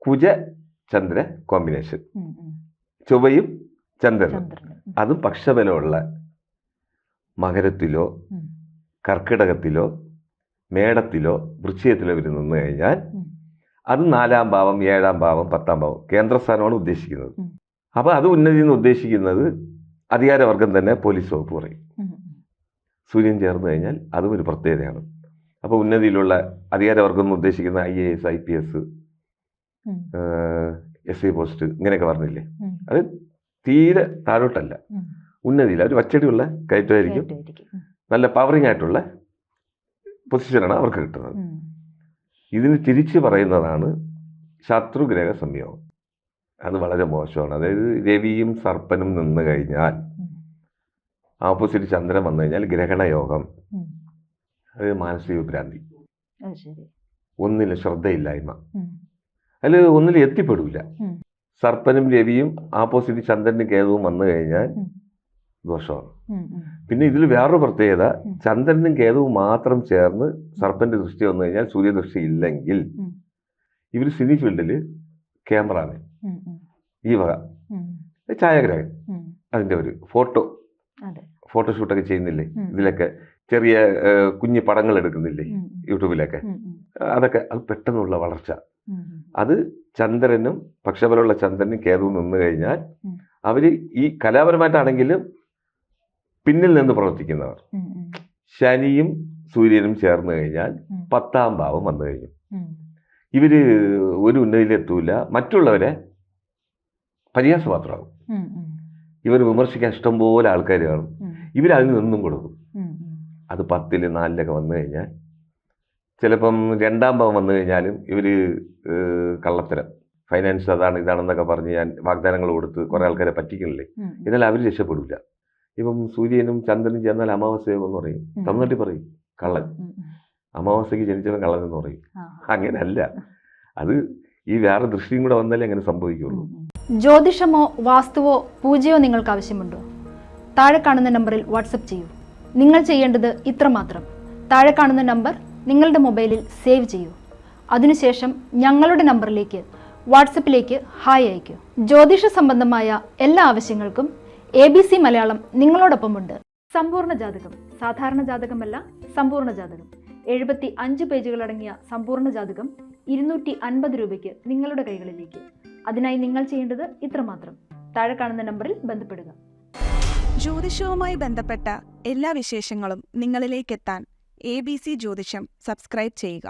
കുജ Chandra combination, ചൊവ്വയും ചന്ദ്രനും, അതും പക്ഷബലമുള്ള മകരത്തിലോ കർക്കിടകത്തിലോ മേടത്തിലോ വൃശ്ചികത്തിലോ ഇവർ നിന്ന് കഴിഞ്ഞാൽ അത് 4-ാം ഭാവം, 7-ാം ഭാവം, 10-ാം ഭാവം കേന്ദ്രസ്ഥാനമാണ് ഉദ്ദേശിക്കുന്നത്. അപ്പോൾ അത് ഉന്നതി എന്ന് ഉദ്ദേശിക്കുന്നത് അധികാരവർഗം തന്നെ പോലീസ് വകുപ്പ് പറയും. സൂര്യൻ ചേർന്ന് കഴിഞ്ഞാൽ അതും ഒരു പ്രത്യേകതയാണ്. അപ്പോൾ ഉന്നതിയിലുള്ള അധികാരവർഗം എന്ന് ഉദ്ദേശിക്കുന്ന IAS, IPS, SI പോസ്റ്റ് ഇങ്ങനെയൊക്കെ പറഞ്ഞില്ലേ, അത് തീരെ താഴോട്ടല്ല, ഉന്നതിയില്ല. ഒരു വച്ചടിയുള്ള കയറ്റമായിരിക്കും, നല്ല പവറിങ് ആയിട്ടുള്ള പൊസിഷനാണ് അവർക്ക് കിട്ടുന്നത്. ഇതിന് തിരിച്ച് പറയുന്നതാണ് ശത്രുഗ്രഹ സംയോഗം. അത് വളരെ മോശമാണ്. അതായത് രവിയും സർപ്പനും നിന്ന് കഴിഞ്ഞാൽ, ഓപ്പോസിറ്റ് ചന്ദ്രൻ വന്നു കഴിഞ്ഞാൽ ഗ്രഹണയോഗം, അത് മാനസിക ഭ്രാന്തി, ഒന്നിലും ശ്രദ്ധയില്ലായ്മ, അതിൽ ഒന്നിലും എത്തിപ്പെടില്ല. സർപ്പനും രവിയും ഓപ്പോസിറ്റ് ചന്ദ്രനും കേതുവും വന്നു കഴിഞ്ഞാൽ ദോഷമാണ്. പിന്നെ ഇതിൽ വേറൊരു പ്രത്യേകത, ചന്ദ്രനും കേതുവും മാത്രം ചേർന്ന് സർപ്പന്റെ ദൃഷ്ടി വന്നു കഴിഞ്ഞാൽ, സൂര്യദൃഷ്ടി ഇല്ലെങ്കിൽ ഇവർ സിനി ഫീൽഡിൽ ക്യാമറാമാൻ, ഈ വക ഛായാഗ്രഹൻ, അതിൻ്റെ ഒരു ഫോട്ടോഷൂട്ടൊക്കെ ചെയ്യുന്നില്ലേ, ഇതിലൊക്കെ ചെറിയ കുഞ്ഞു പടങ്ങൾ എടുക്കുന്നില്ലേ യൂട്യൂബിലൊക്കെ, അതൊക്കെ അത് പെട്ടെന്നുള്ള വളർച്ച. അത് ചന്ദ്രനും പക്ഷബലമുള്ള ചന്ദ്രനും കേതുവും നിന്ന് കഴിഞ്ഞാൽ അവർ ഈ കലാപരമായിട്ടാണെങ്കിലും പിന്നിൽ നിന്ന് പ്രവർത്തിക്കുന്നവർ. ശനിയും സൂര്യനും ചേർന്ന് കഴിഞ്ഞാൽ 10-ാം ഭാവം വന്നു കഴിഞ്ഞു. ഇവര് ഒരു ഉന്നതിയിലെത്തൂല, മറ്റുള്ളവരെ പരിഹാസപാത്രമാകും. ഇവർ വിമർശിക്കാൻ ഇഷ്ടംപോലെ ആൾക്കാർ കാണും, ഇവരതിന് നിന്നും കൊടുക്കും. അത് 10-ൽ 4-ലൊക്കെ വന്നു കഴിഞ്ഞാൽ, ചിലപ്പം 2-ാം ഭാവം വന്നു കഴിഞ്ഞാലും ഇവർ കള്ളത്തരം, ഫൈനാൻസ് അതാണ് ഇതാണെന്നൊക്കെ പറഞ്ഞ് ഞാൻ വാഗ്ദാനങ്ങൾ കൊടുത്ത് കുറേ ആൾക്കാരെ പറ്റിക്കണില്ലേ, എന്നാൽ അവർ രക്ഷപ്പെടില്ല. ഇപ്പം സൂര്യനും ചന്ദ്രനും ചേർന്നാൽ അമാവാസ്യയോഗം എന്ന് പറയും, തമിഴ്നാട്ടിൽ പറയും കള്ളൻ, അമാവാസ്യക്ക് ജനിച്ചവൻ കള്ളൻ എന്ന് പറയും. അങ്ങനെയല്ല, അത് ഈ വേറെ ദൃഷ്ടിയും കൂടെ വന്നാലേ അങ്ങനെ സംഭവിക്കുള്ളൂ. ജ്യോതിഷമോ വാസ്തുവോ പൂജയോ നിങ്ങൾക്ക് ആവശ്യമുണ്ടോ? താഴെ കാണുന്ന നമ്പറിൽ വാട്സപ്പ് ചെയ്യൂ. നിങ്ങൾ ചെയ്യേണ്ടത് ഇത്രമാത്രം: താഴെ കാണുന്ന നമ്പർ നിങ്ങളുടെ മൊബൈലിൽ സേവ് ചെയ്യൂ. അതിനുശേഷം ഞങ്ങളുടെ നമ്പറിലേക്ക് വാട്സപ്പിലേക്ക് ഹായ് അയയ്ക്കൂ. ജ്യോതിഷ സംബന്ധമായ എല്ലാ ആവശ്യങ്ങൾക്കും ABC മലയാളം നിങ്ങളോടൊപ്പമുണ്ട്. സമ്പൂർണ്ണ ജാതകം, സാധാരണ ജാതകമല്ല, സമ്പൂർണ്ണ ജാതകം. 75 പേജുകളടങ്ങിയ സമ്പൂർണ്ണ ജാതകം 250 രൂപയ്ക്ക് നിങ്ങളുടെ കൈകളിലേക്ക്. അതിനായി നിങ്ങൾ ചെയ്യേണ്ടത് ഇത്രമാത്രം: താഴെ കാണുന്ന നമ്പറിൽ ബന്ധപ്പെടുക. ജ്യോതിഷവുമായി ബന്ധപ്പെട്ട എല്ലാ വിശേഷങ്ങളും നിങ്ങളിലേക്കെത്താൻ ABC ജ്യോതിഷം സബ്സ്ക്രൈബ് ചെയ്യുക.